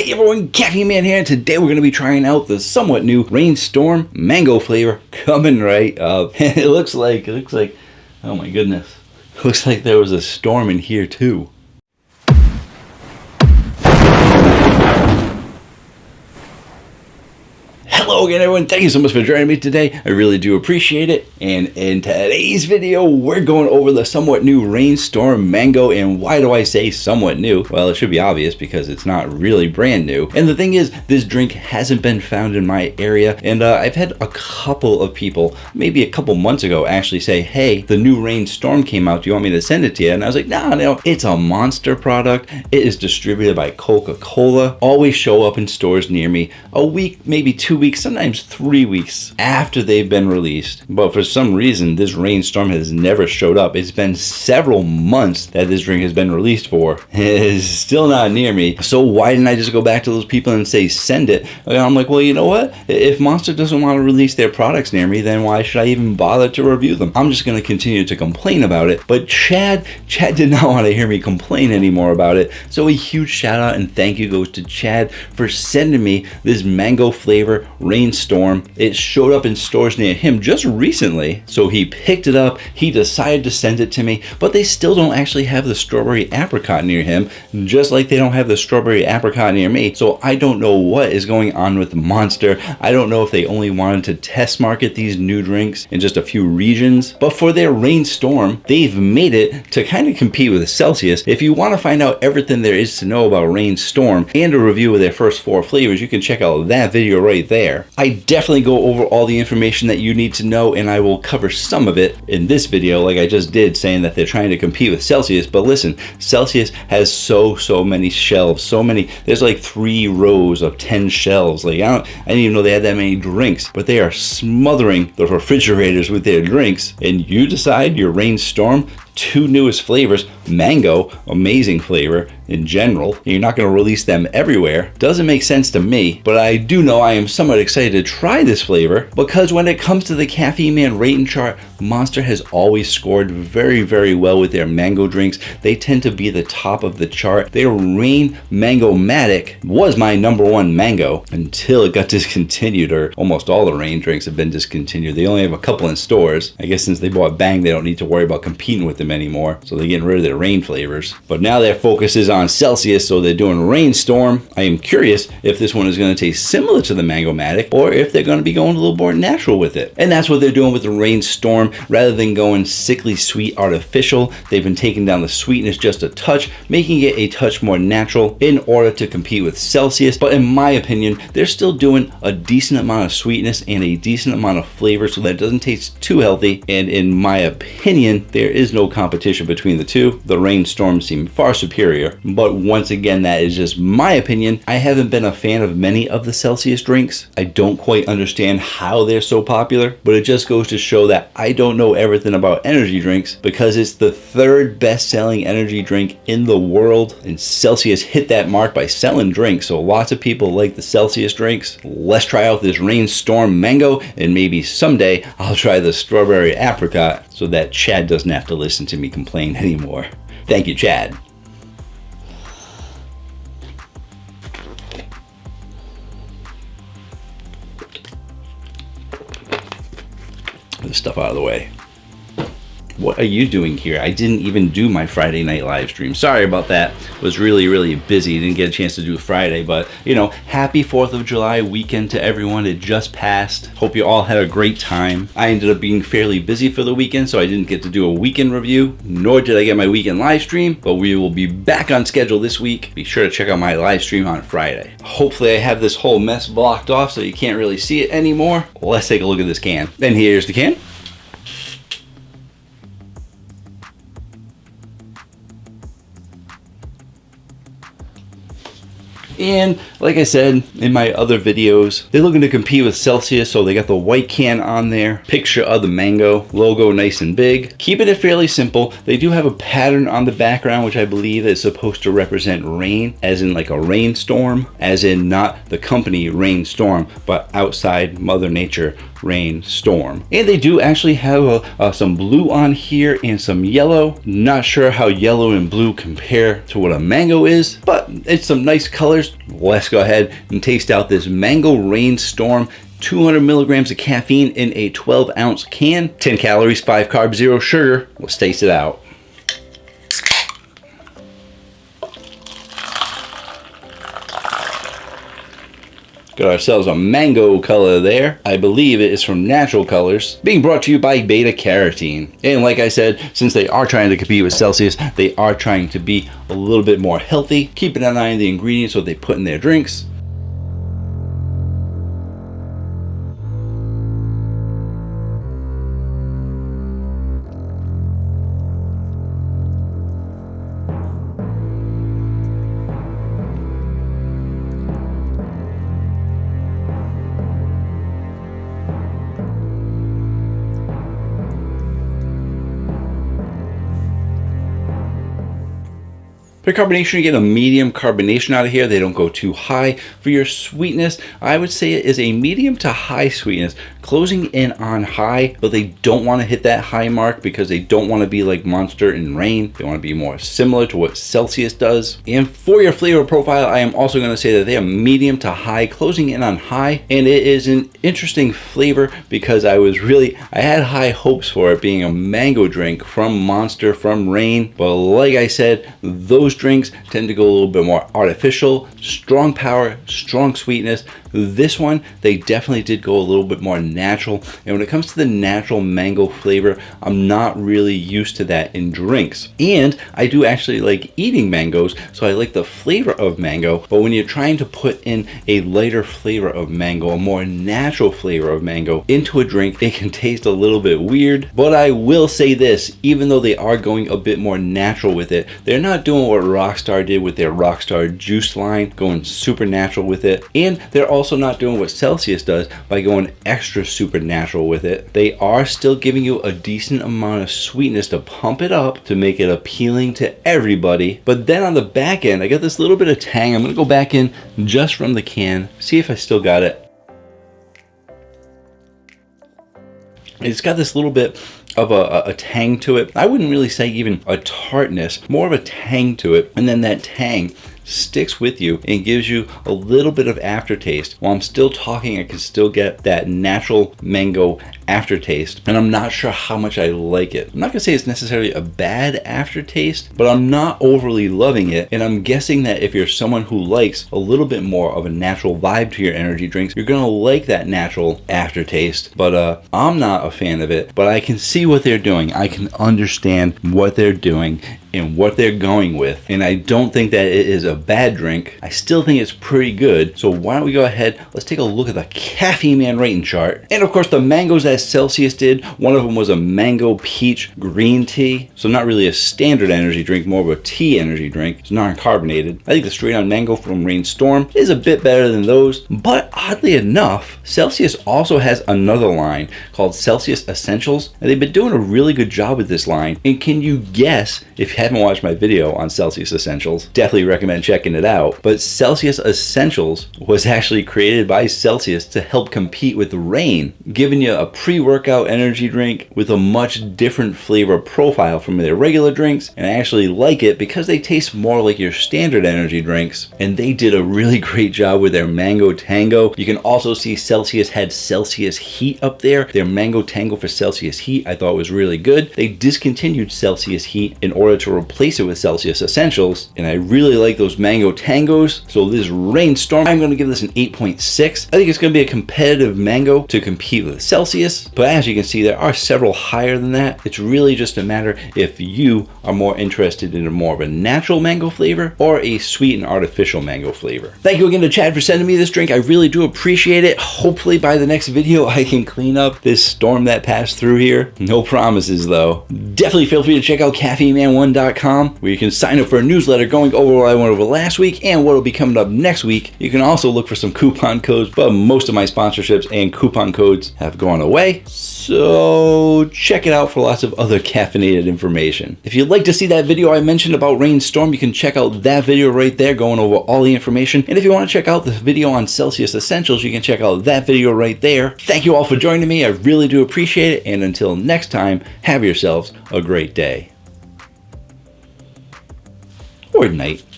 Hey everyone, Caffeine Man here, and today we're going to be trying out the somewhat new Rainstorm mango flavor coming right up. It looks like, oh my goodness, it looks like there was a storm in here too. Hello again everyone, thank you so much for joining me today. I really do appreciate it. And in today's video, we're going over the somewhat new Rainstorm mango. And why do I say somewhat new? Well, it should be obvious because it's not really brand new. And the thing is, this drink hasn't been found in my area. And I've had a couple of people, maybe a couple months ago, actually say, hey, the new Rainstorm came out. Do you want me to send it to you? And I was like, no, it's a Monster product. It is distributed by Coca-Cola. Always show up in stores near me a week, maybe 2 weeks, sometimes 3 weeks after they've been released. But for some reason, this Rainstorm has never showed up. It's been several months that this drink has been released for. It is still not near me. So why didn't I just go back to those people and say, send it? And I'm like, well, you know what? If Monster doesn't want to release their products near me, then why should I even bother to review them? I'm just going to continue to complain about it. But Chad did not want to hear me complain anymore about it. So a huge shout out and thank you goes to Chad for sending me this mango flavor Rainstorm. It showed up in stores near him just recently, so he picked it up. He decided to send it to me, but they still don't actually have the strawberry apricot near him, just like they don't have the strawberry apricot near me. So I don't know what is going on with Monster. I don't know if they only wanted to test market these new drinks in just a few regions, but for their Rainstorm, they've made it to kind of compete with Celsius. If you want to find out everything there is to know about Rainstorm and a review of their first 4 flavors, you can check out that video right there. I definitely go over all the information that you need to know, and I will cover some of it in this video like I just did, saying that they're trying to compete with Celsius. But listen, Celsius has so many shelves, there's like 3 rows of 10 shelves. Like I didn't even know they had that many drinks, but they are smothering the refrigerators with their drinks. And you decide your Rainstorm, 2 newest flavors, mango, amazing flavor in general, and you're not going to release them everywhere. Doesn't make sense to me, but I do know I am somewhat excited to try this flavor because when it comes to the Caffeine Man rating chart, Monster has always scored very well with their mango drinks. They tend to be the top of the chart. Their Rain Mango-matic was my #1 mango until it got discontinued, or almost all the Rain drinks have been discontinued. They only have a couple in stores. I guess since they bought Bang, they don't need to worry about competing with them anymore, so they're getting rid of their Rain flavors. But now their focus is on Celsius, so they're doing Rainstorm. I am curious if this one is going to taste similar to the Mango-matic or if they're going to be going a little more natural with it. And that's what they're doing with the Rainstorm. Rather than going sickly sweet artificial, they've been taking down the sweetness just a touch, making it a touch more natural in order to compete with Celsius. But in my opinion, they're still doing a decent amount of sweetness and a decent amount of flavor so that it doesn't taste too healthy. And in my opinion, there is no competition between the two. The Rainstorm seem far superior, but once again, that is just my opinion. I haven't been a fan of many of the Celsius drinks. I don't quite understand how they're so popular, but it just goes to show that I don't know everything about energy drinks because it's the 3rd best-selling energy drink in the world, and Celsius hit that mark by selling drinks, so lots of people like the Celsius drinks. Let's try out this Rainstorm mango, and maybe someday I'll try the strawberry apricot so that Chad doesn't have to listen to me complain anymore. Thank you, Chad. This stuff out of the way. What are you doing here? I didn't even do my Friday night live stream. Sorry about that. Was really busy. Didn't get a chance to do Friday, but you know, happy 4th of July weekend to everyone. It just passed. Hope you all had a great time. I ended up being fairly busy for the weekend, so I didn't get to do a weekend review, nor did I get my weekend live stream, but we will be back on schedule this week. Be sure to check out my live stream on Friday. Hopefully I have this whole mess blocked off so you can't really see it anymore. Let's take a look at this can. And here's the can. And like I said in my other videos, they're looking to compete with Celsius, so they got the white can on there, picture of the mango, logo nice and big. Keeping it fairly simple. They do have a pattern on the background, which I believe is supposed to represent rain, as in like a rainstorm, as in not the company Rainstorm, but outside Mother Nature Rainstorm. And they do actually have some blue on here and some yellow. Not sure how yellow and blue compare to what a mango is, but it's some nice colors. Let's go ahead and taste out this Mango Rainstorm. 200 milligrams of caffeine in a 12-ounce can. 10 calories, 5 carbs, 0 sugar. Let's taste it out. Got ourselves a mango color there. I believe it is from Natural Colors. Being brought to you by Beta Carotene. And like I said, since they are trying to compete with Celsius, they are trying to be a little bit more healthy, keeping an eye on the ingredients what they put in their drinks. For carbonation, you get a medium carbonation out of here. They don't go too high. For your sweetness, I would say it is a medium to high sweetness, closing in on high, but they don't want to hit that high mark because they don't want to be like Monster and Reign. They want to be more similar to what Celsius does. And for your flavor profile, I am also going to say that they are medium to high, closing in on high. And it is an interesting flavor because I had high hopes for it being a mango drink from Monster, from Reign. But like I said, those drinks tend to go a little bit more artificial, strong power, strong sweetness. This one, they definitely did go a little bit more natural. And when it comes to the natural mango flavor, I'm not really used to that in drinks. And I do actually like eating mangoes, so I like the flavor of mango. But when you're trying to put in a lighter flavor of mango, a more natural flavor of mango into a drink, it can taste a little bit weird. But I will say this, even though they are going a bit more natural with it, they're not doing what Rockstar did with their Rockstar Juice line, going super natural with it. And they're also not doing what Celsius does by going extra super natural with it. They are still giving you a decent amount of sweetness to pump it up to make it appealing to everybody. But then on the back end, I got this little bit of tang. I'm gonna go back in just from the can, see if I still got it. It's got this little bit of a tang to it. I wouldn't really say even a tartness, more of a tang to it. And then that tang sticks with you and gives you a little bit of aftertaste. While I'm still talking, I can still get that natural mango aftertaste, and I'm not sure how much I like it. I'm not gonna say it's necessarily a bad aftertaste, but I'm not overly loving it. And I'm guessing that if you're someone who likes a little bit more of a natural vibe to your energy drinks, you're gonna like that natural aftertaste. But I'm not a fan of it, but I can see what they're doing. I can understand what they're doing and what they're going with. And I don't think that it is a bad drink. I still think it's pretty good. So why don't we go ahead, let's take a look at the Caffeine Man rating chart. And of course the mangoes that Celsius did, one of them was a mango peach green tea. So not really a standard energy drink, more of a tea energy drink. It's non-carbonated. I think the straight on mango from Rainstorm is a bit better than those. But oddly enough, Celsius also has another line called Celsius Essentials. And they've been doing a really good job with this line. And can you guess, if you haven't watched my video on Celsius Essentials, definitely recommend checking it out. But Celsius Essentials was actually created by Celsius to help compete with Reign, giving you a pre-workout energy drink with a much different flavor profile from their regular drinks. And I actually like it because they taste more like your standard energy drinks. And they did a really great job with their Mango Tango. You can also see Celsius had Celsius Heat up there. Their Mango Tango for Celsius Heat I thought was really good. They discontinued Celsius Heat in order to replace it with Celsius Essentials, and I really like those Mango Tangos. So this Rainstorm, I'm going to give this an 8.6. I think it's going to be a competitive mango to compete with Celsius, but as you can see, there are several higher than that. It's really just a matter if you are more interested in a more of a natural mango flavor or a sweet and artificial mango flavor. Thank you again to Chad for sending me this drink. I really do appreciate it. Hopefully by the next video, I can clean up this storm that passed through here. No promises though. Definitely feel free to check out caffeineman1.com, where you can sign up for a newsletter going over what I went over last week and what will be coming up next week. You can also look for some coupon codes, but most of my sponsorships and coupon codes have gone away. way. So check it out for lots of other caffeinated information. If you'd like to see that video I mentioned about rainstorm, you can check out that video right there going over all the information. And if you want to check out the video on Celsius Essentials, you can check out that video right there. Thank you all for joining me. I really do appreciate it. And until next time, have yourselves a great day. Or night.